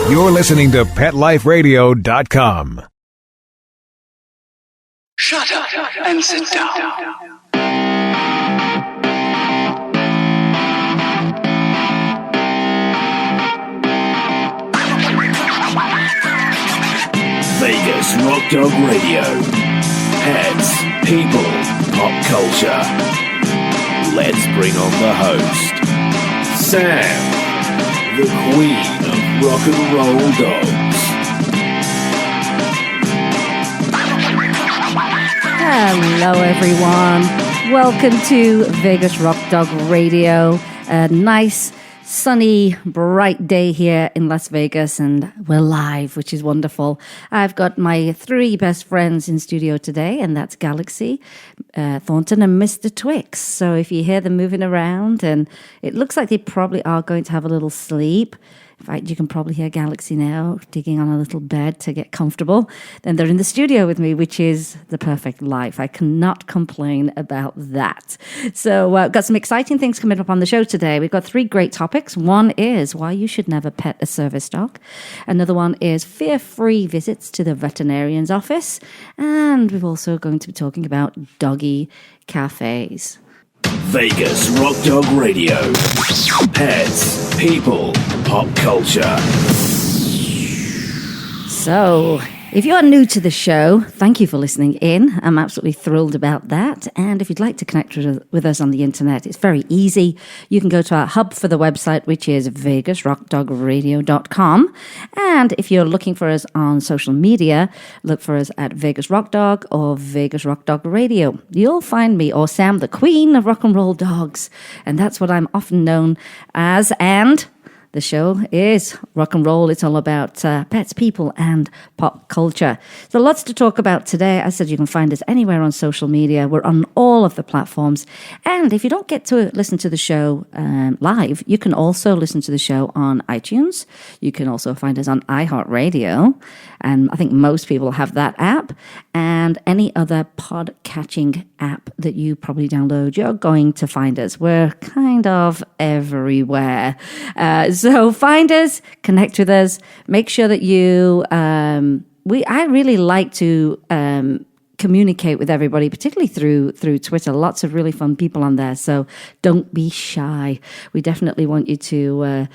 You're listening to PetLifeRadio.com. Shut up and sit down. Vegas Rock Dog Radio. Pets, people, pop culture. Let's bring on the host, Sam, the queen of rock and roll dogs. Hello, everyone. Welcome to Vegas Rock Dog Radio. A nice, sunny, bright day here in Las Vegas, and we're live, which is wonderful. I've got my three best friends in studio today, and that's Galaxy, Thornton, and Mr. Twix. So if you hear them moving around, and it looks like they probably are going to have a little sleep. In fact, you can probably hear Galaxy now digging on a little bed to get comfortable. Then they're in the studio with me, which is the perfect life. I cannot complain about that. So I've got some exciting things coming up on the show today. We've got three great topics. One is why you should never pet a service dog. Another one is fear-free visits to the veterinarian's office. And we're also going to be talking about doggy cafes. Vegas Rock Dog Radio. Pets, people, pop culture. So, if you're new to the show, thank you for listening in. I'm absolutely thrilled about that. And if you'd like to connect with us on the internet, it's very easy. You can go to our hub for the website, which is vegasrockdogradio.com. And if you're looking for us on social media, look for us at Vegas Rock Dog or Vegas Rock Dog Radio. You'll find me, or Sam, the queen of rock and roll dogs. And that's what I'm often known as. And the show is rock and roll. It's all about pets, people, and pop culture. So lots to talk about today. I said you can find us anywhere on social media. We're on all of the platforms. And if you don't get to listen to the show live, you can also listen to the show on iTunes. You can also find us on iHeartRadio. And I think most people have that app. And any other pod-catching app that you probably download, you're going to find us. We're kind of everywhere. So find us, connect with us, make sure that you, I really like to communicate with everybody, particularly through Twitter. Lots of really fun people on there, so don't be shy. We definitely want you to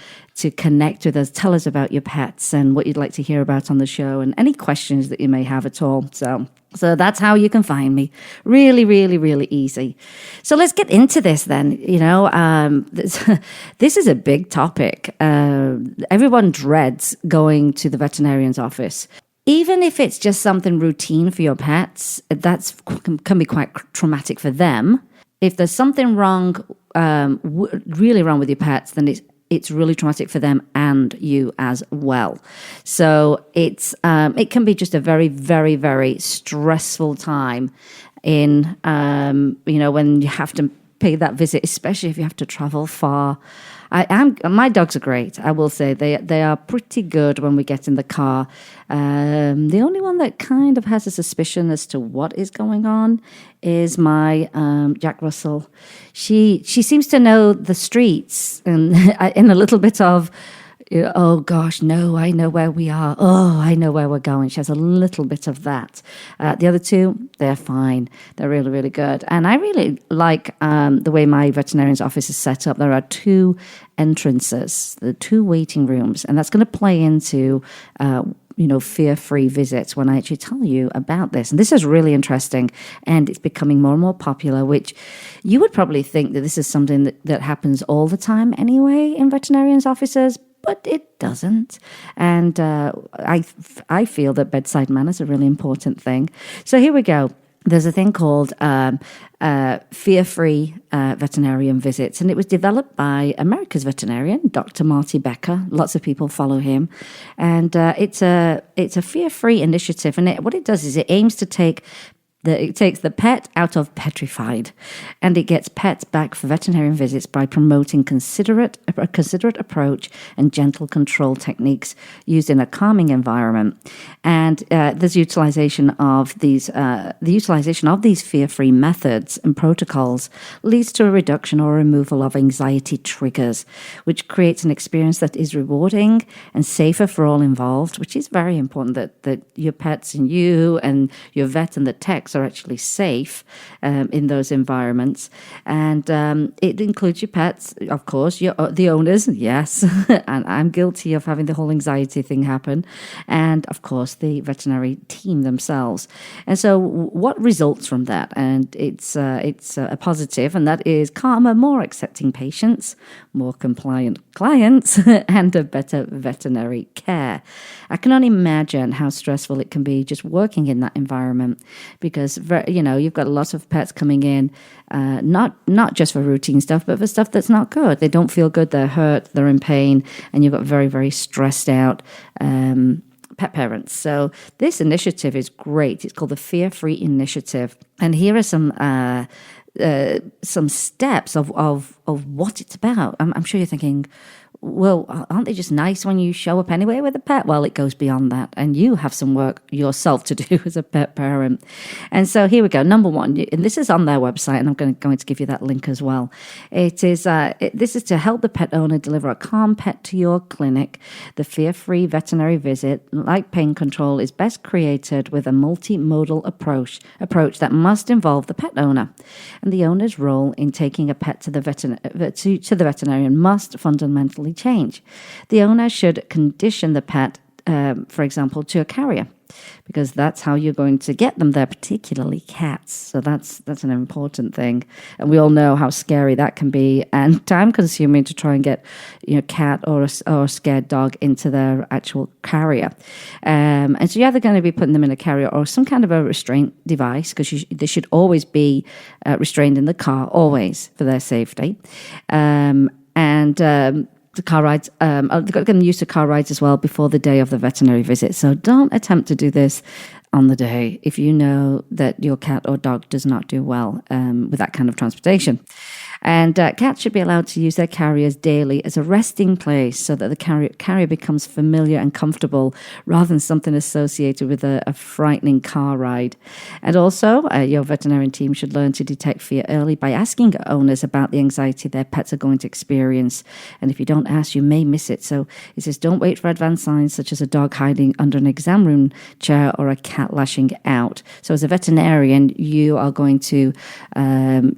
connect with us, tell us about your pets and what you'd like to hear about on the show and any questions that you may have at all. So that's how you can find me. Really, really, really easy. So let's get into this then. You know, this is a big topic. Everyone dreads going to the veterinarian's office. Even if it's just something routine for your pets, can be quite traumatic for them. If there's something wrong, really wrong with your pets, then it's really traumatic for them and you as well. So it can be just a very, very, very stressful time in when you have to pay that visit, especially if you have to travel far. My dogs are great. I will say they are pretty good when we get in the car. The only one that kind of has a suspicion as to what is going on is my Jack Russell. She seems to know the streets and in a little bit of, oh gosh, no, I know where we are. Oh, I know where we're going. She has a little bit of that. The other two, they're fine. They're really, really good. And I really like the way my veterinarian's office is set up. There are two entrances, the two waiting rooms, and that's going to play into fear-free visits when I actually tell you about this. And this is really interesting, and it's becoming more and more popular, which you would probably think that this is something that happens all the time anyway in veterinarians' offices, but it doesn't. And I feel that bedside manner is a really important thing. So here we go. There's a thing called fear-free veterinarian visits, and it was developed by America's veterinarian, Dr. Marty Becker. Lots of people follow him, and it's a fear-free initiative. And what it does is it aims to take It takes the pet out of petrified, and it gets pets back for veterinarian visits by promoting a considerate approach and gentle control techniques used in a calming environment. And there's utilization of these fear-free methods and protocols leads to a reduction or removal of anxiety triggers, which creates an experience that is rewarding and safer for all involved, which is very important that your pets and you and your vet and the techs are actually safe in those environments. And it includes your pets, of course, the owners, yes, and I'm guilty of having the whole anxiety thing happen, and of course the veterinary team themselves. And so what results from that? And it's a positive, and that is calmer, more accepting patients, more compliant clients, and a better veterinary care. I can only imagine how stressful it can be just working in that environment, because you've got lots of pets coming in, not just for routine stuff, but for stuff that's not good. They don't feel good, they're hurt, they're in pain, and you've got very, very stressed out pet parents. So this initiative is great. It's called the Fear-Free Initiative, and here are some steps of what it's about. I'm sure you're thinking, well, aren't they just nice when you show up anyway with a pet? Well, it goes beyond that, and you have some work yourself to do as a pet parent. And so here we go. Number one, and this is on their website, and I'm going to give you that link as well. It is this is to help the pet owner deliver a calm pet to your clinic. The fear-free veterinary visit, like pain control, is best created with a multimodal approach that must involve the pet owner, and the owner's role in taking a pet to the veterinarian must fundamentally change. The owner should condition the pet, for example, to a carrier, because that's how you're going to get them there, particularly cats. So that's an important thing, and we all know how scary that can be and time-consuming to try and get cat or a scared dog into their actual carrier. And so you're either going to be putting them in a carrier or some kind of a restraint device, because they should always be restrained in the car, always, for their safety. The car rides, they've got to get them used to car rides as well before the day of the veterinary visit. So don't attempt to do this on the day if you know that your cat or dog does not do well with that kind of transportation. And cats should be allowed to use their carriers daily as a resting place so that the carrier becomes familiar and comfortable rather than something associated with a frightening car ride. And also, your veterinarian team should learn to detect fear early by asking owners about the anxiety their pets are going to experience. And if you don't ask, you may miss it. So it says don't wait for advanced signs such as a dog hiding under an exam room chair or a cat lashing out. So as a veterinarian, you are going to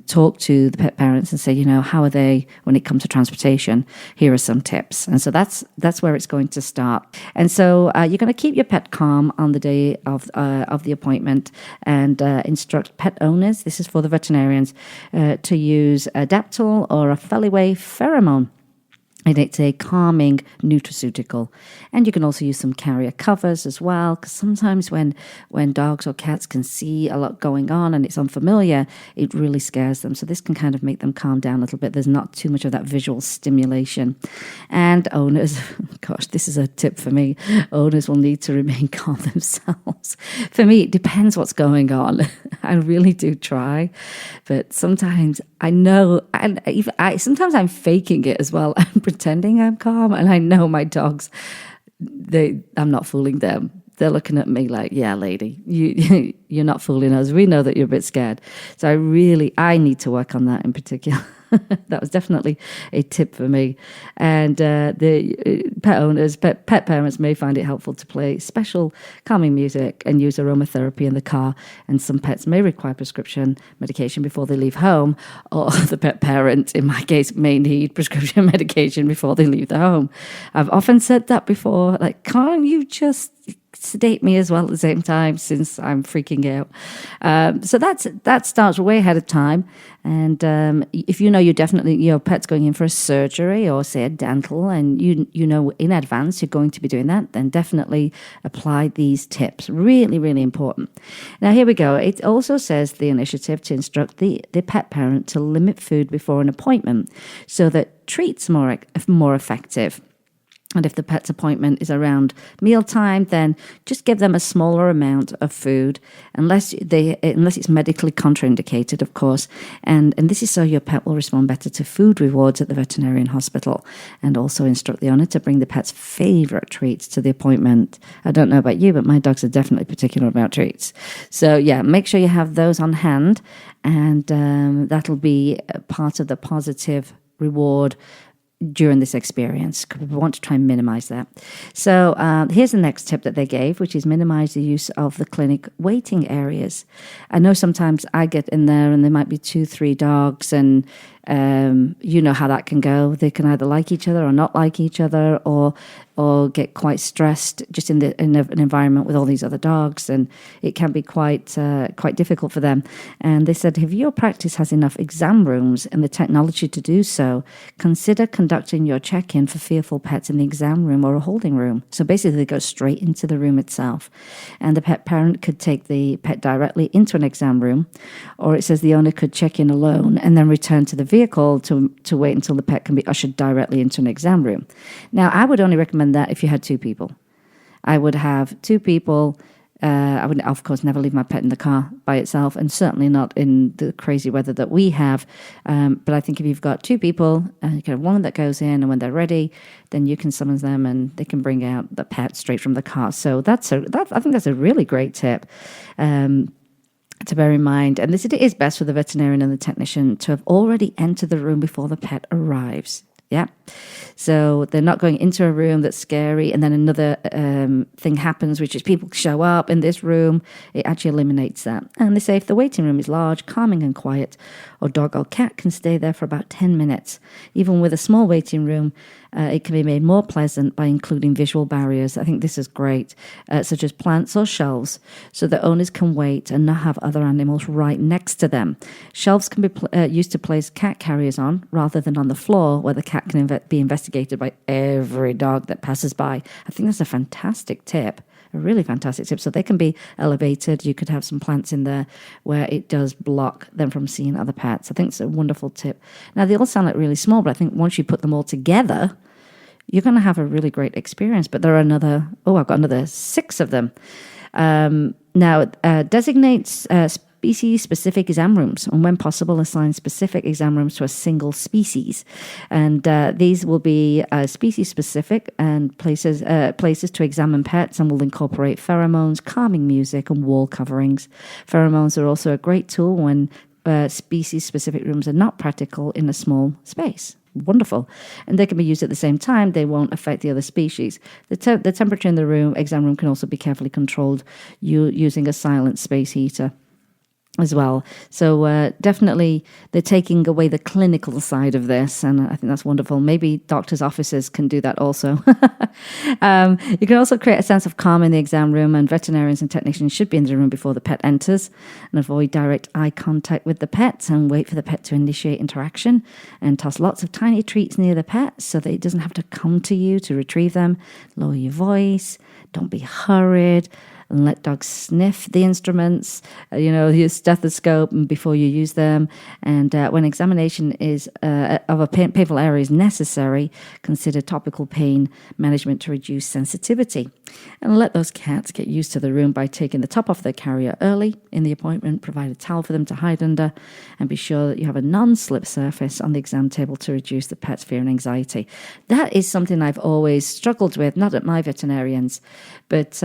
talk to the pet parents and say, how are they when it comes to transportation? Here are some tips. And so that's where it's going to start. And so you're going to keep your pet calm on the day of the appointment and instruct pet owners, this is for the veterinarians, to use a Daptol or a Feliway pheromone. And it's a calming nutraceutical. And you can also use some carrier covers as well, because sometimes when dogs or cats can see a lot going on and it's unfamiliar, it really scares them. So this can kind of make them calm down a little bit. There's not too much of that visual stimulation. And owners, gosh, this is a tip for me, owners will need to remain calm themselves. For me, it depends what's going on. I really do try. But sometimes I know, and sometimes I'm faking it as well. I'm pretending I'm calm, and I know my dogs, I'm not fooling them. They're looking at me like, yeah, lady, you're not fooling us. We know that you're a bit scared. So I need to work on that in particular. That was definitely a tip for me. And the pet owners, pet parents may find it helpful to play special calming music and use aromatherapy in the car. And some pets may require prescription medication before they leave home, or the pet parent, in my case, may need prescription medication before they leave the home. I've often said that before, like, can't you just sedate me as well at the same time, since I'm freaking out. So that starts way ahead of time. And if you know your pet's going in for a surgery or say a dental, and you know in advance you're going to be doing that, then definitely apply these tips. Really, really important. Now here we go. It also says the initiative to instruct the pet parent to limit food before an appointment so that treats more effective. And if the pet's appointment is around mealtime, then just give them a smaller amount of food, unless it's medically contraindicated, of course. And this is so your pet will respond better to food rewards at the veterinarian hospital. And also instruct the owner to bring the pet's favourite treats to the appointment. I don't know about you, but my dogs are definitely particular about treats. So yeah, make sure you have those on hand, and that'll be part of the positive reward during this experience. We want to try and minimize that. So here's the next tip that they gave, which is minimize the use of the clinic waiting areas. I know sometimes I get in there and there might be 2-3 dogs, and you know how that can go. They can either like each other or not like each other, or get quite stressed just in an environment with all these other dogs, and it can be quite difficult for them. And they said, if your practice has enough exam rooms and the technology to do so, consider conducting your check-in for fearful pets in the exam room or a holding room. So basically, they go straight into the room itself, and the pet parent could take the pet directly into an exam room, or it says the owner could check in alone and then return to the vehicle to wait until the pet can be ushered directly into an exam room. Now, I would only recommend that if you had 2 people. I would have 2 people. I would, of course, never leave my pet in the car by itself, and certainly not in the crazy weather that we have. But I think if you've got 2 people, you can have one that goes in, and when they're ready, then you can summon them, and they can bring out the pet straight from the car. So I think that's a really great tip to bear in mind. And it is best for the veterinarian and the technician to have already entered the room before the pet arrives. Yeah. So they're not going into a room that's scary and then another thing happens, which is people show up in this room. It actually eliminates that. And they say if the waiting room is large, calming and quiet, or dog or cat can stay there for about 10 minutes. Even with a small waiting room, it can be made more pleasant by including visual barriers. I think this is great, such as plants or shelves, so that owners can wait and not have other animals right next to them. Shelves can be used to place cat carriers on rather than on the floor, where the cat can be investigated by every dog that passes by. I think that's a fantastic tip. A really fantastic tip. So they can be elevated. You could have some plants in there where it does block them from seeing other pets. I think it's a wonderful tip. Now, they all sound like really small, but I think once you put them all together, you're going to have a really great experience. But there are I've got another 6 of them. Now, designates species-specific exam rooms, and when possible, assign specific exam rooms to a single species. And these will be species-specific and places to examine pets, and will incorporate pheromones, calming music, and wall coverings. Pheromones are also a great tool when species-specific rooms are not practical in a small space. Wonderful. And they can be used at the same time. They won't affect the other species. The temperature in the exam room can also be carefully controlled using a silent space heater as well. So definitely they're taking away the clinical side of this, and I think that's wonderful. Maybe doctors' offices can do that also. You can also create a sense of calm in the exam room, and veterinarians and technicians should be in the room before the pet enters, and avoid direct eye contact with the pet, and wait for the pet to initiate interaction, and toss lots of tiny treats near the pet so that it doesn't have to come to you to retrieve them. Lower your voice. Don't be hurried. And let dogs sniff the instruments, your stethoscope, and before you use them. And when examination is of a painful area is necessary, consider topical pain management to reduce sensitivity. And let those cats get used to the room by taking the top off their carrier early in the appointment. Provide a towel for them to hide under, and be sure that you have a non-slip surface on the exam table to reduce the pet's fear and anxiety. That is something I've always struggled with, not at my veterinarians, but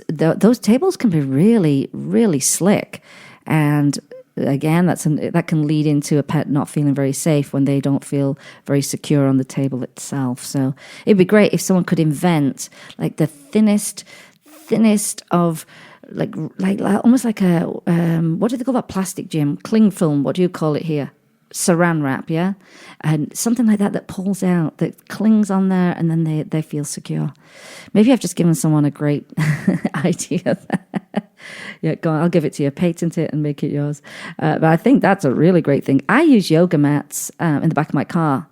those tables can be really, really slick, and again, that can lead into a pet not feeling very safe when they don't feel very secure on the table itself. So it'd be great if someone could invent like the thinnest of like almost like a what do they call that plastic, Jim? Cling film. What do you call it here? Saran wrap, yeah? And something like that pulls out, that clings on there, and then they feel secure. Maybe I've just given someone a great idea there. Yeah, go on, I'll give it to you. Patent it and make it yours. But I think that's a really great thing. I use yoga mats in the back of my car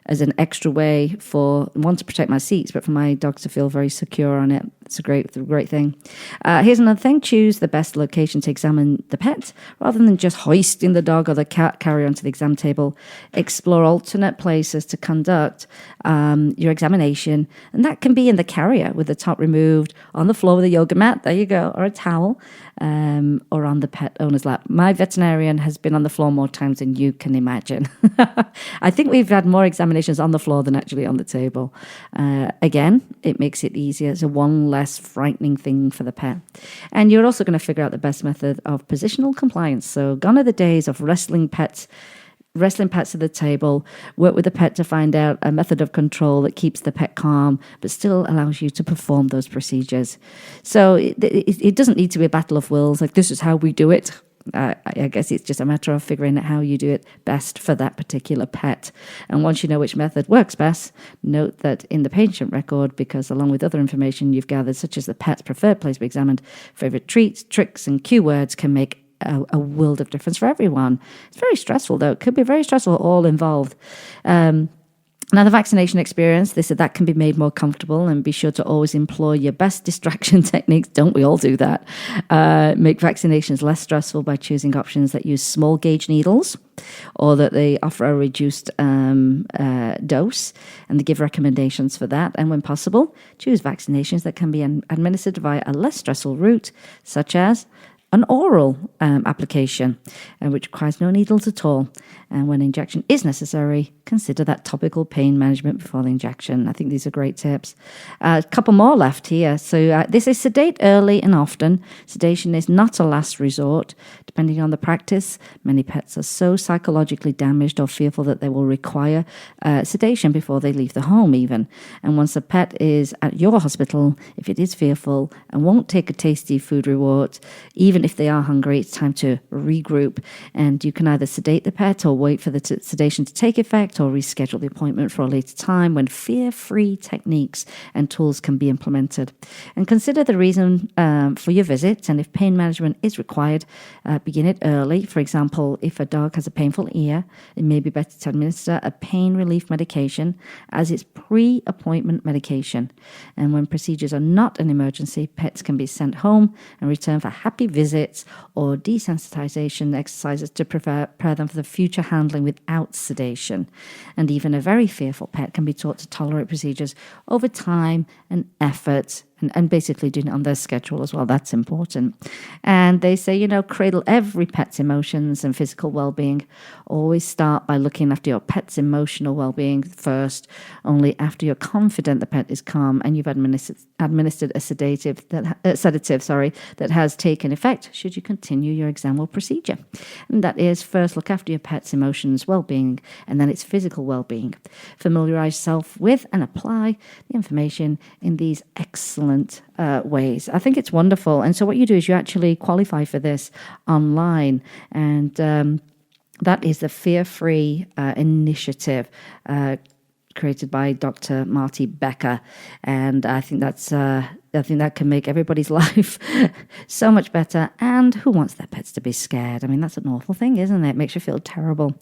as an extra way for one to protect my seats, but for my dogs to feel very secure on it. It's a great thing. Here's another thing: choose the best location to examine the pet, rather than just hoisting the dog or the cat carrier onto the exam table. Explore alternate places to conduct your examination, and that can be in the carrier with the top removed, on the floor with a yoga mat, there you go, or a towel, or on the pet owner's lap. My veterinarian has been on the floor more times than you can imagine. I think we've had more examinations on the floor than actually on the table. Again, it makes it easier. It's a one less frightening thing for the pet. And you're also going to figure out the best method of positional compliance. So gone are the days of wrestling pets to the table. Work with the pet to find out a method of control that keeps the pet calm, but still allows you to perform those procedures. So it doesn't need to be a battle of wills, like this is how we do it. I guess it's just a matter of figuring out how you do it best for that particular pet. And once you know which method works best, note that in the patient record, because along with other information you've gathered, such as the pet's preferred place to be examined, favorite treats, tricks, and cue words can make a world of difference for everyone. It's very stressful, though. It could be very stressful, all involved. Now, the vaccination experience, they said that can be made more comfortable, and be sure to always employ your best distraction techniques. Don't we all do that? Make vaccinations less stressful by choosing options that use small gauge needles, or that they offer a reduced dose, and they give recommendations for that. And when possible, choose vaccinations that can be administered via a less stressful route, such as an oral application, which requires no needles at all. And when injection is necessary, consider that topical pain management before the injection. I think these are great tips. A couple more left here. So this is sedate early and often. Sedation is not a last resort. Depending on the practice, many pets are so psychologically damaged or fearful that they will require sedation before they leave the home even. And once a pet is at your hospital, if it is fearful and won't take a tasty food reward, even if they are hungry, it's time to regroup. And you can either sedate the pet or wait for the sedation to take effect, or reschedule the appointment for a later time when fear-free techniques and tools can be implemented. And consider the reason for your visit, and if pain management is required, begin it early. For example, if a dog has a painful ear, it may be better to administer a pain relief medication as its pre-appointment medication. And when procedures are not an emergency, pets can be sent home and return for happy visits or desensitization exercises to prepare them for the future handling without sedation. And even a very fearful pet can be taught to tolerate procedures over time and effort, and basically doing it on their schedule as well. That's important. And they say, cradle every pet's emotions and physical well-being. Always start by looking after your pet's emotional well-being first. Only after you're confident the pet is calm and you've administered a sedative that has taken effect should you continue your exam or procedure. And that is, first look after your pet's emotions, well-being, and then its physical well-being. Familiarize yourself with and apply the information in these excellent ways. I think it's wonderful. And so what you do is you actually qualify for this online, and that is the Fear-Free initiative created by Dr. Marty Becker. And I think that can make everybody's life so much better. And who wants their pets to be scared? I mean, that's an awful thing, isn't it? It makes you feel terrible.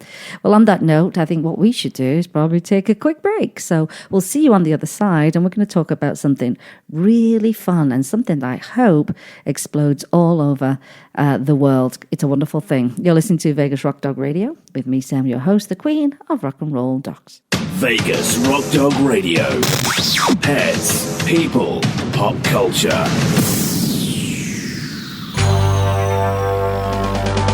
Well, on that note, I think what we should do is probably take a quick break. So we'll see you on the other side, and we're going to talk about something really fun and something that I hope explodes all over the world. It's a wonderful thing. You're listening to Vegas Rock Dog Radio with me, Sam, your host, the Queen of Rock and Roll Dogs. Vegas Rock Dog Radio. Pets, people, pop culture.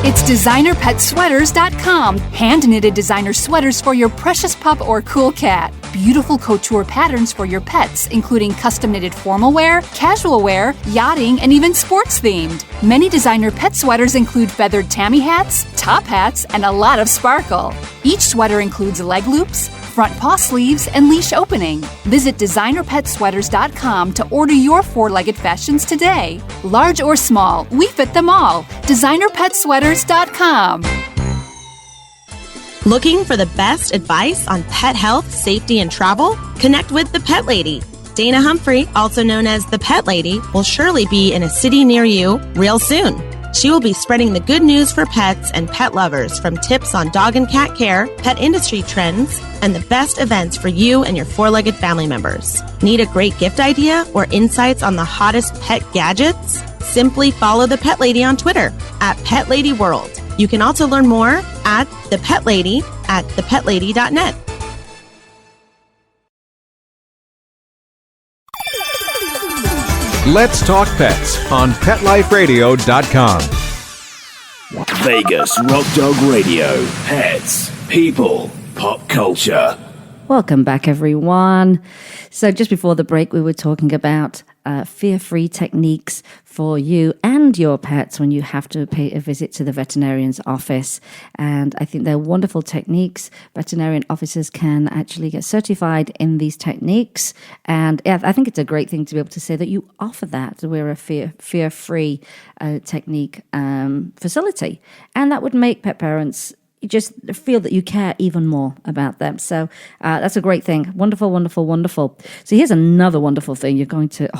It's DesignerPetSweaters.com. Hand-knitted designer sweaters for your precious pup or cool cat. Beautiful couture patterns for your pets, including custom-knitted formal wear, casual wear, yachting, and even sports-themed. Many designer pet sweaters include feathered tammy hats, top hats, and a lot of sparkle. Each sweater includes leg loops, front paw sleeves, and leash opening. Visit DesignerPetSweaters.com to order your four-legged fashions today. Large or small, we fit them all. DesignerPetSweaters.com. Looking for the best advice on pet health, safety, and travel? Connect with the Pet Lady. Dana Humphrey, also known as the Pet Lady, will surely be in a city near you real soon. She will be spreading the good news for pets and pet lovers, from tips on dog and cat care, pet industry trends, and the best events for you and your four-legged family members. Need a great gift idea or insights on the hottest pet gadgets? Simply follow the Pet Lady on Twitter at Pet Lady World. You can also learn more at The Pet Lady at thepetlady.net. Let's Talk Pets on PetLifeRadio.com. Vegas Rock Dog Radio. Pets, people, pop culture. Welcome back, everyone. So just before the break, we were talking about fear-free techniques for you and your pets when you have to pay a visit to the veterinarian's office. And I think they're wonderful techniques. Veterinarian officers can actually get certified in these techniques. And yeah, I think it's a great thing to be able to say that you offer that. We're a fear-free technique facility. And that would make pet parents just feel that you care even more about them. So that's a great thing. Wonderful, wonderful, wonderful. So here's another wonderful thing. You're going to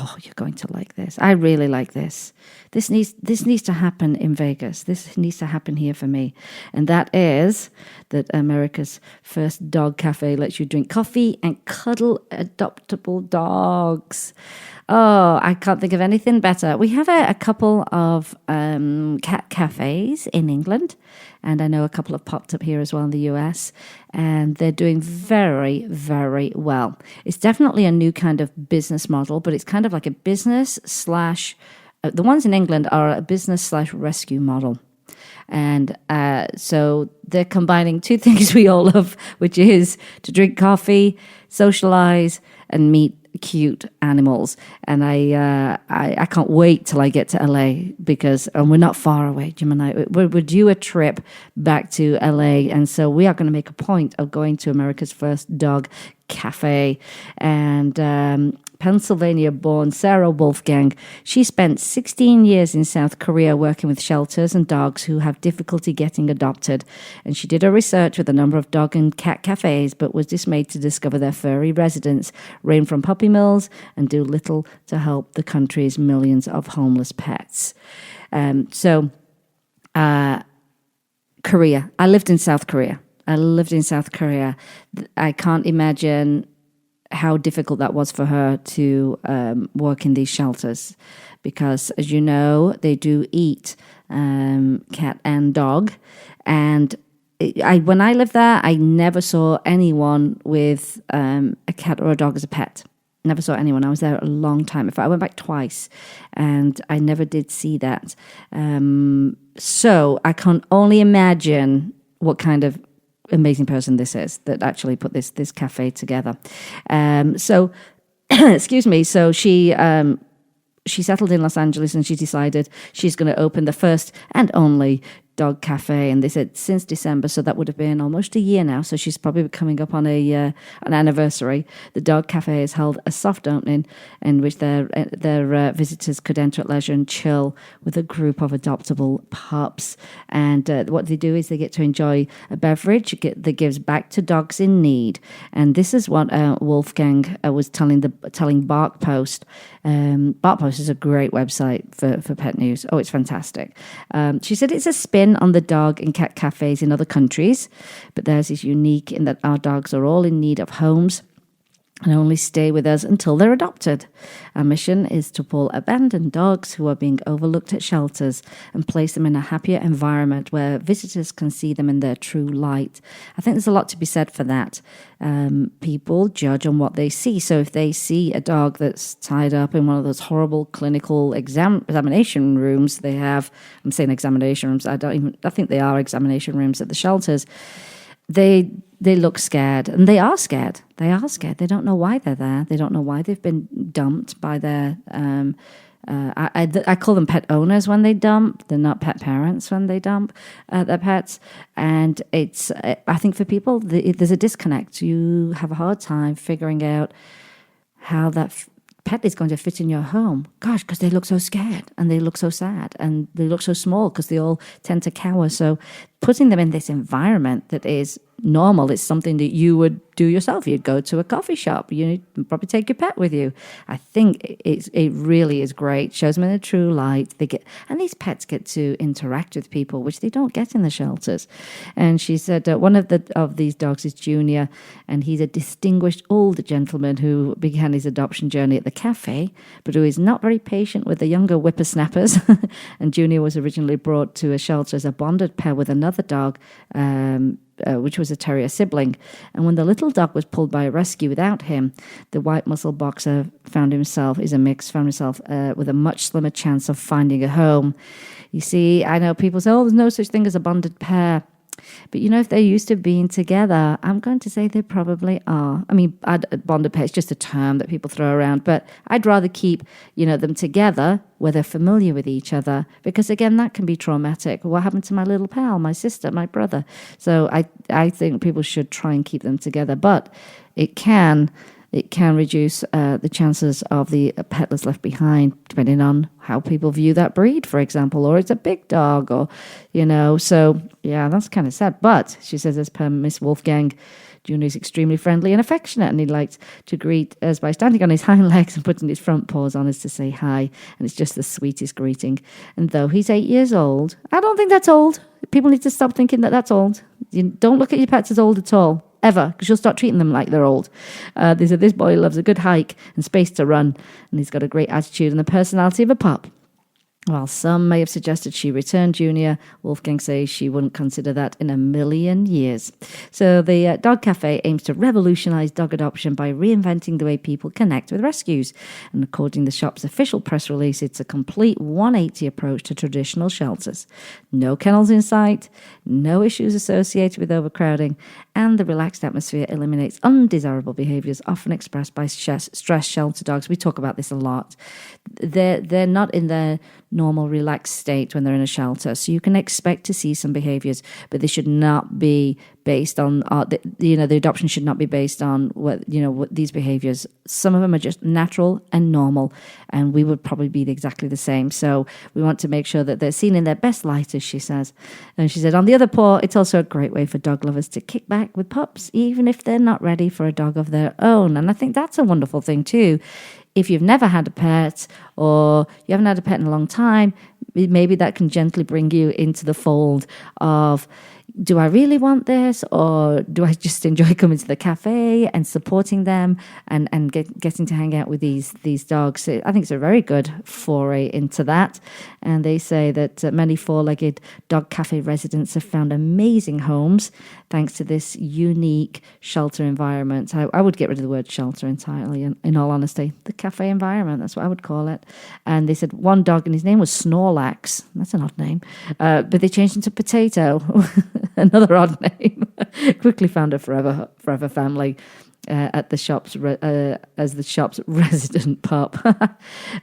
like this. I really like this. This needs to happen in Vegas. This needs to happen here for me. And that is that America's first dog cafe lets you drink coffee and cuddle adoptable dogs. Oh, I can't think of anything better. We have a couple of cat cafes in England, and I know a couple have popped up here as well in the US, and they're doing very, very well. It's definitely a new kind of business model, but it's kind of like a business slash, the ones in England are a business slash rescue model. And so they're combining two things we all love, which is to drink coffee, socialize, and meet cute animals. And I can't wait till I get to LA, because we're not far away, Jim and I. We're due a trip back to LA, and so we are going to make a point of going to America's first dog cafe. And Pennsylvania-born Sarah Wolfgang, she spent 16 years in South Korea working with shelters and dogs who have difficulty getting adopted. And she did her research with a number of dog and cat cafes, but was dismayed to discover their furry residents reign from puppy mills and do little to help the country's millions of homeless pets. Korea. I lived in South Korea. I can't imagine how difficult that was for her to work in these shelters, because, as you know, they do eat cat and dog. And when I lived there, I never saw anyone with a cat or a dog as a pet. Never saw anyone. I was there a long time. In fact, I went back twice, and I never did see that. So I can only imagine what kind of amazing person this is that actually put this cafe together. So excuse me. So she settled in Los Angeles, and she decided she's going to open the first and only dog cafe. And they said since December, so that would have been almost a year now. So she's probably coming up on an anniversary. The dog cafe has held a soft opening in which their visitors could enter at leisure and chill with a group of adoptable pups. And what they do is they get to enjoy a beverage that gives back to dogs in need. And this is what Wolfgang was telling Bark Post. Bark Post is a great website for pet news. Oh, it's fantastic. She said it's a spin on the dog and cat cafes in other countries, but theirs is unique in that our dogs are all in need of homes and only stay with us until they're adopted. Our mission is to pull abandoned dogs who are being overlooked at shelters and place them in a happier environment where visitors can see them in their true light. I think there's a lot to be said for that. People judge on what they see. So if they see a dog that's tied up in one of those horrible clinical examination rooms they have, I'm saying examination rooms, I think they are examination rooms at the shelters, they look scared, and they are scared. They don't know why they're there. They don't know why they've been dumped by their, I call them pet owners when they dump. They're not pet parents when they dump their pets. And it's, I think for people, there's a disconnect. You have a hard time figuring out how that pet is going to fit in your home. Gosh, because they look so scared, and they look so sad, and they look so small because they all tend to cower. So putting them in this environment that is normal. It's something that you would do yourself. You'd go to a coffee shop. You'd probably take your pet with you. I think it really is great. Shows them in a true light. And these pets get to interact with people, which they don't get in the shelters. And she said one of these dogs is Junior, and he's a distinguished older gentleman who began his adoption journey at the cafe, but who is not very patient with the younger whippersnappers. And Junior was originally brought to a shelter as a bonded pair with another dog, which was a terrier sibling. And when the little dog was pulled by a rescue without him, the white muzzle boxer found himself with a much slimmer chance of finding a home. You see, I know people say, there's no such thing as a bonded pair. But, if they're used to being together, I'm going to say they probably are. I mean, bonded pair is just a term that people throw around, but I'd rather keep, them together where they're familiar with each other, because, again, that can be traumatic. What happened to my little pal, my sister, my brother? So I think people should try and keep them together, but it can reduce the chances of the pet that's left behind, depending on how people view that breed, for example, or it's a big dog, or, so, yeah, that's kind of sad. But she says, as per Miss Wolfgang, Junior is extremely friendly and affectionate, and he likes to greet us by standing on his hind legs and putting his front paws on us to say hi, and it's just the sweetest greeting. And though he's 8 years old, I don't think that's old. People need to stop thinking that that's old. You don't look at your pets as old at all. Ever, because you'll start treating them like they're old. They said this boy loves a good hike and space to run, and he's got a great attitude and the personality of a pup. While some may have suggested she return Junior, Wolfgang says she wouldn't consider that in a million years. So the Dog Cafe aims to revolutionise dog adoption by reinventing the way people connect with rescues. And according to the shop's official press release, it's a complete 180 approach to traditional shelters. No kennels in sight, no issues associated with overcrowding, and the relaxed atmosphere eliminates undesirable behaviours often expressed by stressed shelter dogs. We talk about this a lot. They're not in their normal relaxed state when they're in a shelter, so you can expect to see some behaviours, but they should not be based on the adoption should not be based on what these behaviours. Some of them are just natural and normal, and we would probably be exactly the same. So we want to make sure that they're seen in their best light, as she says. And she said, on the other paw, it's also a great way for dog lovers to kick back with pups, even if they're not ready for a dog of their own. And I think that's a wonderful thing too. If you've never had a pet, or you haven't had a pet in a long time, maybe that can gently bring you into the fold of, do I really want this, or do I just enjoy coming to the cafe and supporting them and getting to hang out with these dogs? I think it's a very good foray into that. And they say that many four-legged dog cafe residents have found amazing homes thanks to this unique shelter environment. I would get rid of the word shelter entirely, in all honesty. The cafe environment, that's what I would call it. And they said one dog, and his name was Snorlax. That's an odd name. But they changed into Potato. Another odd name. Quickly found a forever family at the shop's as the shop's resident pup.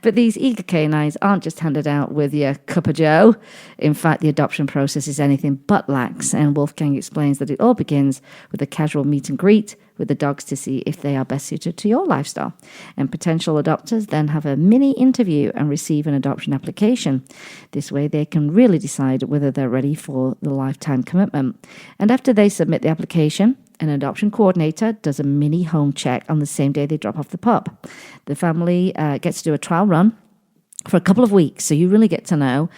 But these eager canines aren't just handed out with your cup of joe. In fact, the adoption process is anything but lax, and Wolfgang explains that it all begins with a casual meet and greet with the dogs to see if they are best suited to your lifestyle. And potential adopters then have a mini interview and receive an adoption application. This way they can really decide whether they're ready for the lifetime commitment. And after they submit the application, an adoption coordinator does a mini home check on the same day they drop off the pup. The family gets to do a trial run for a couple of weeks, so you really get to know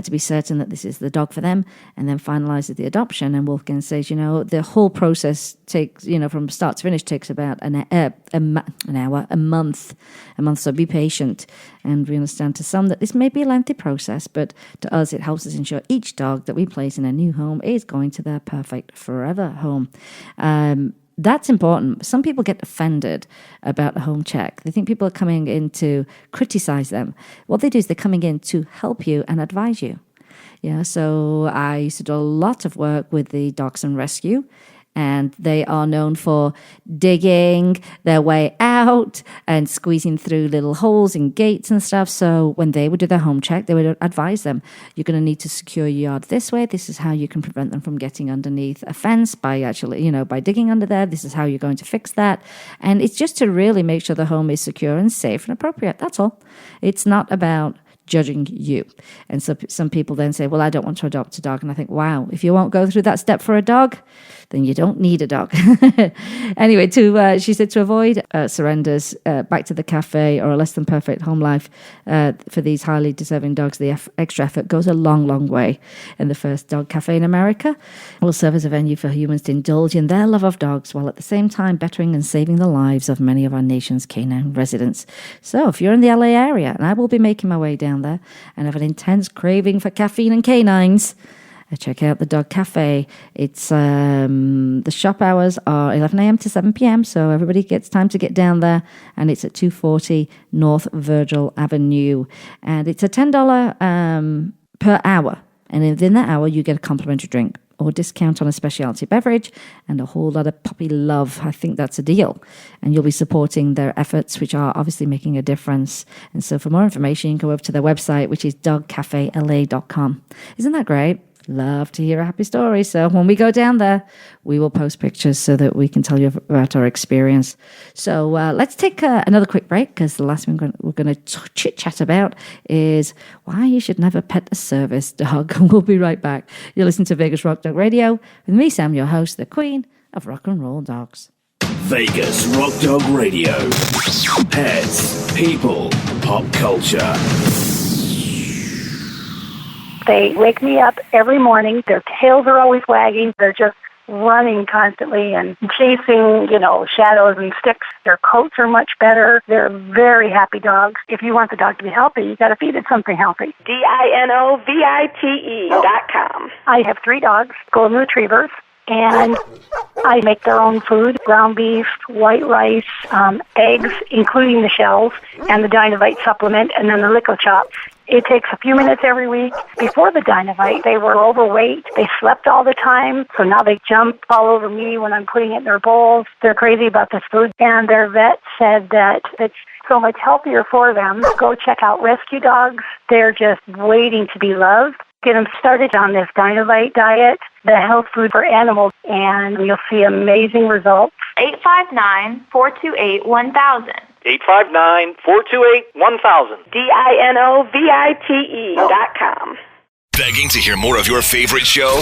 to be certain that this is the dog for them, and then finalizes the adoption. And Wolfgang says, the whole process takes, from start to finish, takes about an hour, a month. So be patient. And we understand to some that this may be a lengthy process, but to us it helps us ensure each dog that we place in a new home is going to their perfect forever home. That's important. Some people get offended about a home check. They think people are coming in to criticize them. What they do is they're coming in to help you and advise you. Yeah, so I used to do a lot of work with the Dachshund Rescue, and they are known for digging their way out and squeezing through little holes in gates and stuff. So when they would do their home check, they would advise them, you're going to need to secure your yard this way. This is how you can prevent them from getting underneath a fence by actually, by digging under there. This is how you're going to fix that. And it's just to really make sure the home is secure and safe and appropriate. That's all. It's not about judging you. And so some people then say, well, I don't want to adopt a dog. And I think, wow, if you won't go through that step for a dog, then you don't need a dog. Anyway, she said to avoid surrenders back to the cafe or a less than perfect home life for these highly deserving dogs, the extra effort goes a long, long way. And the first dog cafe in America will serve as a venue for humans to indulge in their love of dogs while at the same time bettering and saving the lives of many of our nation's canine residents. So if you're in the LA area, and I will be making my way down there and have an intense craving for caffeine and canines, check out the Dog Cafe. It's the shop hours are 11 a.m. to 7 p.m. So everybody gets time to get down there, and it's at 240 North Virgil Avenue, and it's a $10 per hour. And within that hour, you get a complimentary drink or discount on a specialty beverage and a whole lot of puppy love. I think that's a deal. And you'll be supporting their efforts, which are obviously making a difference. And so for more information, you can go over to their website, which is dogcafela.com. Isn't that great? Love to hear a happy story. So when we go down there, we will post pictures so that we can tell you about our experience. So let's take another quick break, because the last thing we're going to chit-chat about is why you should never pet a service dog. We'll be right back. You're listening to Vegas Rock Dog Radio with me, Sam, your host, the queen of rock and roll dogs. Vegas Rock Dog Radio. Pets, people, pop culture. They wake me up every morning. Their tails are always wagging. They're just running constantly and chasing, shadows and sticks. Their coats are much better. They're very happy dogs. If you want the dog to be healthy, you got to feed it something healthy. DINOVITE.com. I have 3 dogs, golden retrievers, and I make their own food: ground beef, white rice, eggs, including the shells, and the Dinovite supplement, and then the Lico Chops. It takes a few minutes every week. Before the Dinovite, they were overweight. They slept all the time, so now they jump all over me when I'm putting it in their bowls. They're crazy about this food, and their vet said that it's so much healthier for them. Go check out Rescue Dogs. They're just waiting to be loved. Get them started on this Dinovite diet, the health food for animals, and you'll see amazing results. 859-428-1000. 859-428-1000. DINOVITE.com. Begging to hear more of your favorite show?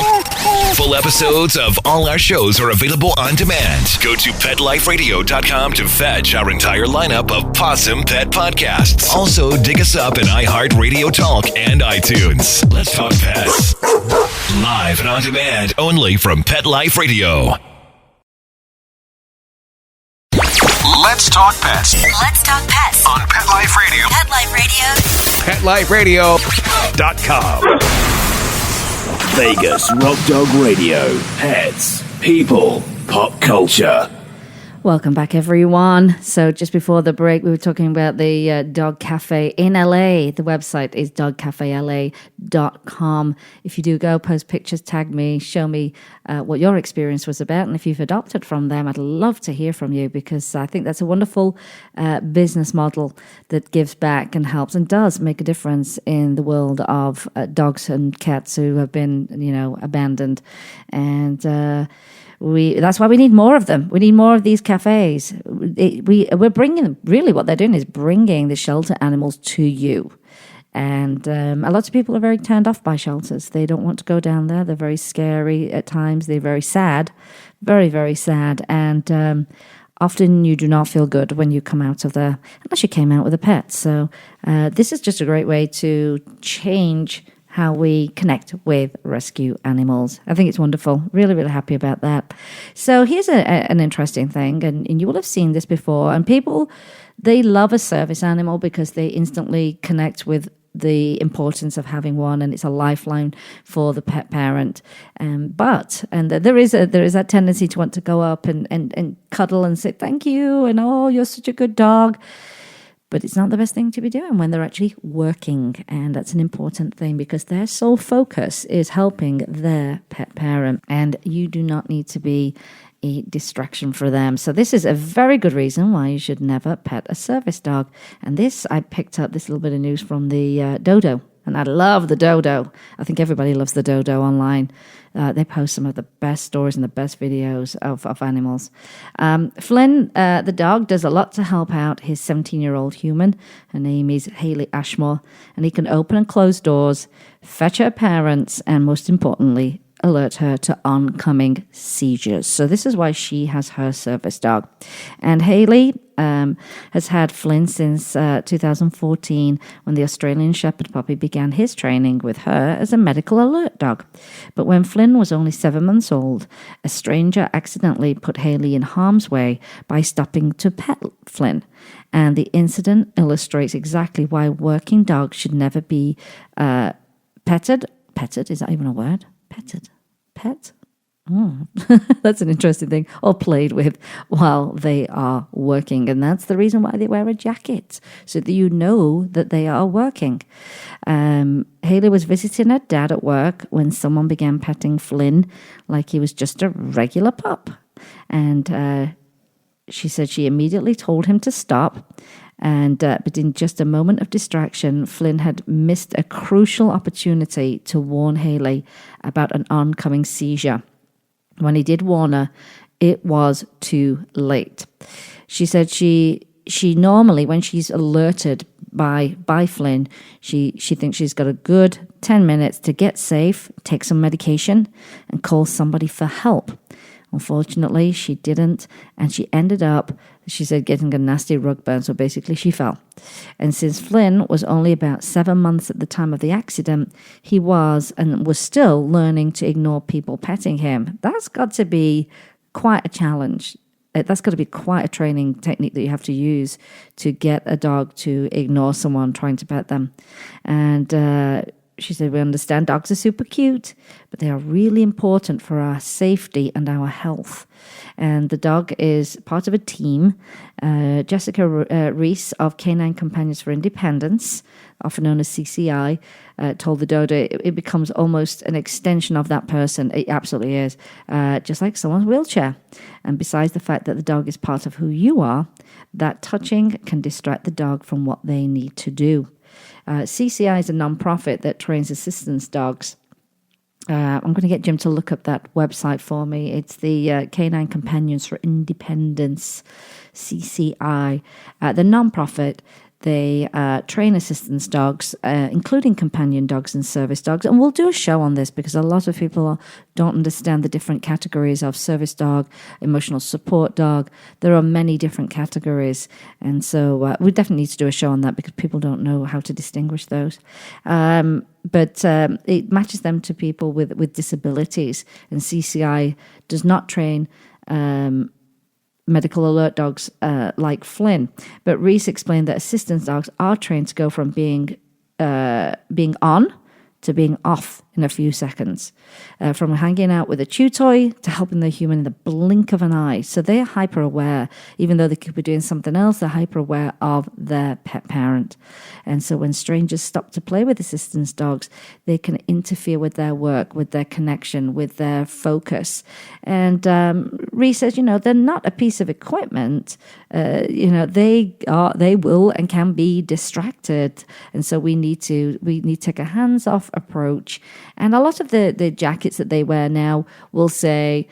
Full episodes of all our shows are available on demand. Go to PetLifeRadio.com to fetch our entire lineup of Possum Pet podcasts. Also, dig us up in iHeartRadio Talk and iTunes. Let's Talk Pets. Live and on demand only from Pet Life Radio. Let's Talk Pets. Let's Talk Pets. On Pet Life Radio. Pet Life Radio. PetLifeRadio.com. Vegas Rock Dog Radio. Pets, people, pop culture. Welcome back, everyone. So just before the break, we were talking about the Dog Cafe in LA. The website is dogcafela.com. If you do go, post pictures, tag me, show me what your experience was about. And if you've adopted from them, I'd love to hear from you, because I think that's a wonderful business model that gives back and helps and does make a difference in the world of dogs and cats who have been, abandoned. And that's why we need more of them. We need more of these cafes. We're bringing, really what they're doing is bringing the shelter animals to you. And a lot of people are very turned off by shelters. They don't want to go down there. They're very scary at times. They're very sad, very, very sad. And often you do not feel good when you come out of there, unless you came out with a pet. So this is just a great way to change how we connect with rescue animals. I think it's wonderful. Really, really happy about that. So here's an interesting thing, and you will have seen this before. And people, they love a service animal because they instantly connect with the importance of having one, and it's a lifeline for the pet parent. But there is that tendency to want to go up and cuddle and say thank you, and oh, you're such a good dog. But it's not the best thing to be doing when they're actually working. And that's an important thing, because their sole focus is helping their pet parent. And you do not need to be a distraction for them. So this is a very good reason why you should never pet a service dog. And this, I picked up this little bit of news from the Dodo And I love the dodo. I think everybody loves the dodo online. They post some of the best stories and the best videos of animals. Flynn, the dog, does a lot to help out his 17-year-old human. Her name is Haley Ashmore. And he can open and close doors, fetch her parents, and most importantly, alert her to oncoming seizures. So this is why she has her service dog. And Haley has had Flynn since 2014, when the Australian Shepherd puppy began his training with her as a medical alert dog. But when Flynn was only 7 months old, a stranger accidentally put Haley in harm's way by stopping to pet Flynn. And the incident illustrates exactly why working dogs should never be petted. Petted, is that even a word? Petted. Pet? Oh, that's an interesting thing. Or played with while they are working. And that's the reason why they wear a jacket, so that you know that they are working. Haley was visiting her dad at work when someone began petting Flynn like he was just a regular pup. And she said she immediately told him to stop. And but in just a moment of distraction, Flynn had missed a crucial opportunity to warn Haley about an oncoming seizure. When he did warn her, it was too late. She said she normally, when she's alerted by Flynn, she thinks she's got a good 10 minutes to get safe, take some medication, and call somebody for help. Unfortunately, she didn't, and she ended up, she said, getting a nasty rug burn, so basically she fell. And since Flynn was only about 7 months at the time of the accident, he was still learning to ignore people petting him. That's got to be quite a challenge. That's got to be quite a training technique that you have to use to get a dog to ignore someone trying to pet them. And she said, we understand dogs are super cute, but they are really important for our safety and our health. And the dog is part of a team. Jessica Reese of Canine Companions for Independence, often known as CCI, told the dodo it becomes almost an extension of that person. It absolutely is, just like someone's wheelchair. And besides the fact that the dog is part of who you are, that touching can distract the dog from what they need to do. CCI is a non-profit that trains assistance dogs. I'm going to get Jim to look up that website for me. It's the Canine Companions for Independence, CCI. The non-profit, they train assistance dogs, including companion dogs and service dogs. And we'll do a show on this because a lot of people don't understand the different categories of service dog, emotional support dog. There are many different categories. And so we definitely need to do a show on that because people don't know how to distinguish those. But it matches them to people with disabilities. And CCI does not train medical alert dogs like Flynn. But Reese explained that assistance dogs are trained to go from being on to being off in a few seconds, from hanging out with a chew toy to helping the human in the blink of an eye. So they are hyper aware, even though they could be doing something else. They're hyper aware of their pet parent, and so when strangers stop to play with assistance dogs, they can interfere with their work, with their connection, with their focus. And Reese says, they're not a piece of equipment. They will and can be distracted, and so we need to take a hands-off approach. And a lot of the jackets that they wear now will say,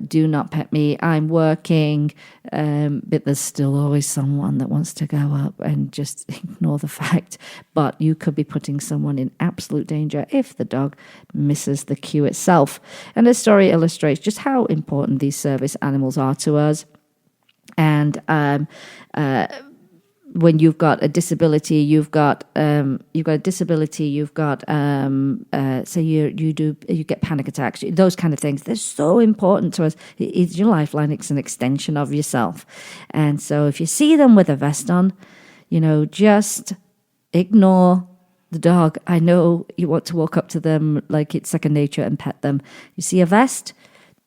do not pet me, I'm working, but there's still always someone that wants to go up and just ignore the fact. But you could be putting someone in absolute danger if the dog misses the cue itself. And this story illustrates just how important these service animals are to us. And when you've got a disability, say you get panic attacks, those kind of things. They're so important to us. It's your lifeline. It's an extension of yourself. And so if you see them with a vest on, just ignore the dog. I know you want to walk up to them like it's second nature and pet them. You see a vest,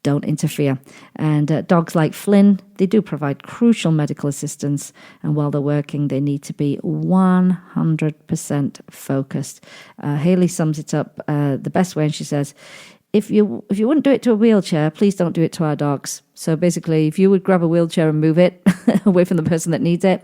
don't interfere. And dogs like Flynn, they do provide crucial medical assistance, and while they're working, they need to be 100% focused. Haley sums it up the best way, and she says, if you wouldn't do it to a wheelchair, please don't do it to our dogs. So basically, if you would grab a wheelchair and move it away from the person that needs it,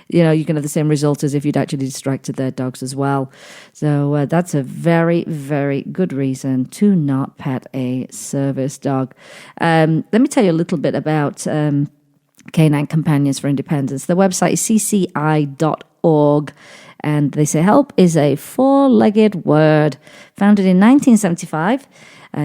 you know, you can have the same result as if you'd actually distracted their dogs as well. So that's a very, very good reason to not pet a service dog. Let me tell you a little bit about Canine Companions for Independence. The website is cci.org. And they say help is a four-legged word. Founded in 1975,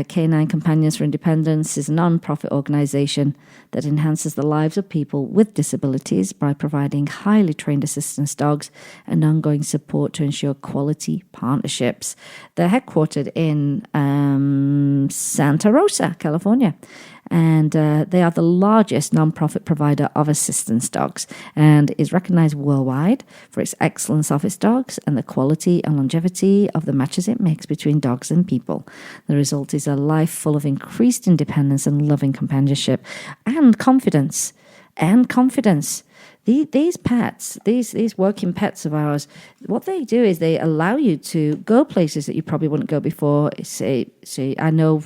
Canine Companions for Independence is a non-profit organization that enhances the lives of people with disabilities by providing highly trained assistance dogs and ongoing support to ensure quality partnerships. They're headquartered in Santa Rosa, California. And they are the largest non-profit provider of assistance dogs and is recognized worldwide for its excellence of its dogs and the quality and longevity of the matches it makes between dogs and people. The result is a life full of increased independence and loving companionship and confidence. These pets, these working pets of ours, what they do is they allow you to go places that you probably wouldn't go before. Say, I know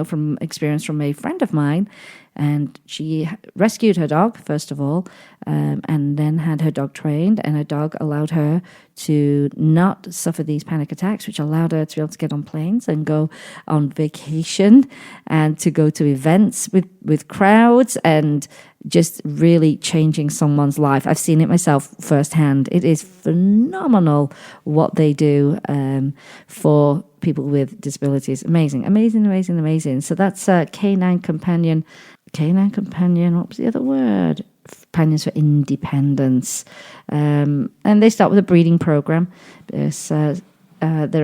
from experience from a friend of mine, and she rescued her dog, first of all, and then had her dog trained, and her dog allowed her to not suffer these panic attacks, which allowed her to be able to get on planes and go on vacation and to go to events with crowds and just really changing someone's life. I've seen it myself firsthand. It is phenomenal what they do for people with disabilities. Amazing. So that's Canine Companion. What was the other word? Companions for Independence. And they start with a breeding program. They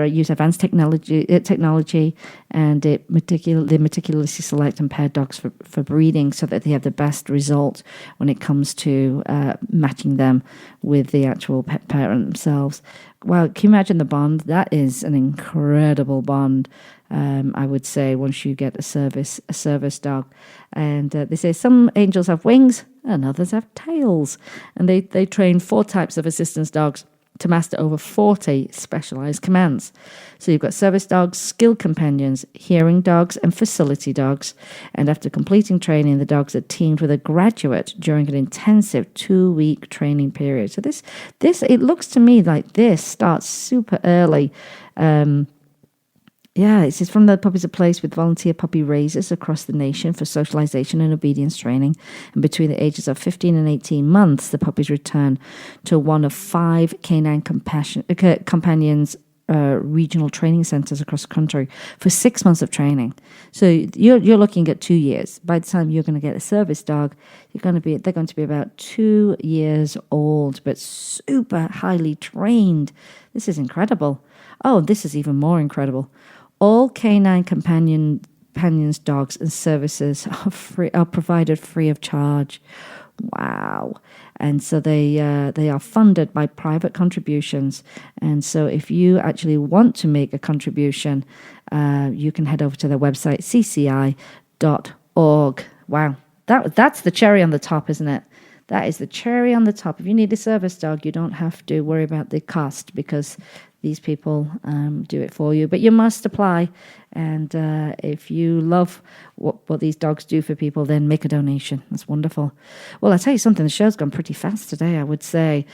use advanced technology, and they meticulously select and pair dogs for breeding so that they have the best result when it comes to matching them with the actual pet parent themselves. Wow, can you imagine the bond? That is an incredible bond. I would say once you get a service dog, and they say some angels have wings and others have tails, and they train 4 types of assistance dogs to master over 40 specialized commands. So you've got service dogs, skill companions, hearing dogs, and facility dogs. And after completing training, the dogs are teamed with a graduate during an intensive 2-week training period. So this it looks to me like this starts super early. It's from the Puppies of Place with volunteer puppy raisers across the nation for socialization and obedience training. And between the ages of 15 and 18 months, the puppies return to one of 5 Canine Companions regional training centers across the country for 6 months of training. So you're looking at 2 years. By the time you're going to get a service dog, they're going to be about 2 years old, but super highly trained. This is incredible. Oh, this is even more incredible. All Canine Companions dogs and services are provided free of charge. Wow. And so they are funded by private contributions. And so if you actually want to make a contribution, you can head over to their website, cci.org. Wow. That's the cherry on the top, isn't it? That is the cherry on the top. If you need a service dog, you don't have to worry about the cost because these people do it for you. But you must apply. And if you love what these dogs do for people, then make a donation. That's wonderful. Well, I'll tell you something. The show's gone pretty fast today, I would say.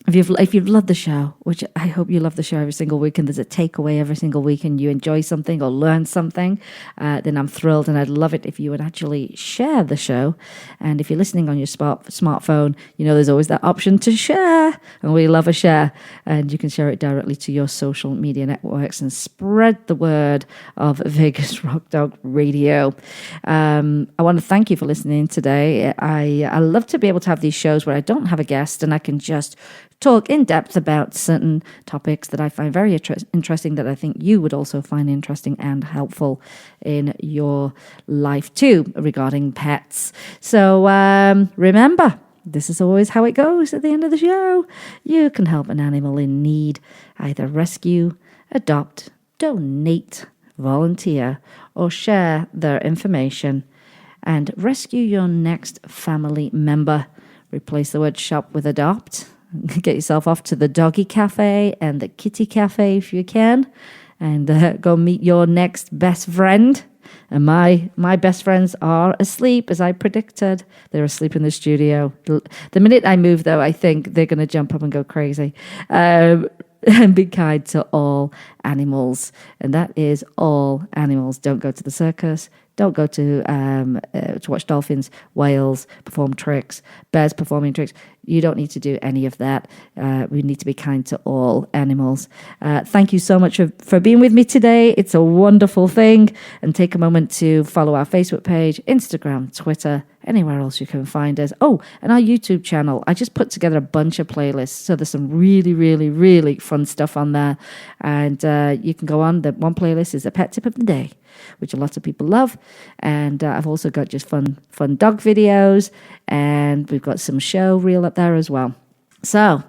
If you've loved the show, which I hope you love the show every single week, and there's a takeaway every single week, and you enjoy something or learn something, then I'm thrilled, and I'd love it if you would actually share the show. And if you're listening on your smartphone, you know there's always that option to share, and we love a share. And you can share it directly to your social media networks and spread the word of Vegas Rock Dog Radio. I want to thank you for listening today. I love to be able to have these shows where I don't have a guest and I can just talk in depth about certain topics that I find very interesting, that I think you would also find interesting and helpful in your life too, regarding pets. So remember, this is always how it goes at the end of the show. You can help an animal in need, either rescue, adopt, donate, volunteer, or share their information, and rescue your next family member. Replace the word shop with adopt. Get yourself off to the doggy cafe and the kitty cafe if you can, and go meet your next best friend. And my best friends are asleep, as I predicted. They're asleep in the studio. The minute I move, though, I think they're going to jump up and go crazy. And be kind to all animals. And that is all animals. Don't go to the circus. Don't go to watch dolphins, whales perform tricks, bears performing tricks. You don't need to do any of that. We need to be kind to all animals. Thank you so much for being with me today. It's a wonderful thing. And take a moment to follow our Facebook page, Instagram, Twitter, anywhere else you can find us. Oh, and our YouTube channel. I just put together a bunch of playlists. So there's some really, really, really fun stuff on there. And you can go on. The one playlist is a pet tip of the day, which a lot of people love. And I've also got just fun dog videos. And we've got some show reel up there as well. So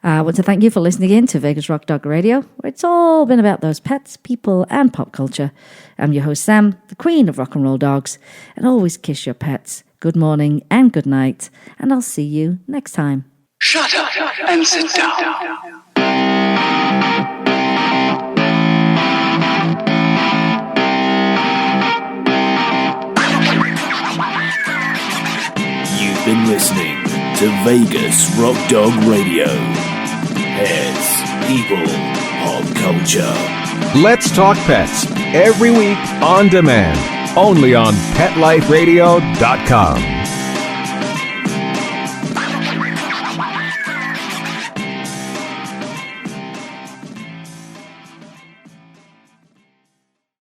I want to thank you for listening in to Vegas Rock Dog Radio, where it's all been about those pets, people, and pop culture. I'm your host, Sam, the queen of rock and roll dogs. And always kiss your pets. Good morning and good night. And I'll see you next time. Shut up and sit down. You've been listening to Vegas Rock Dog Radio. Pets, people, pop culture. Let's Talk Pets every week on demand, only on PetLifeRadio.com.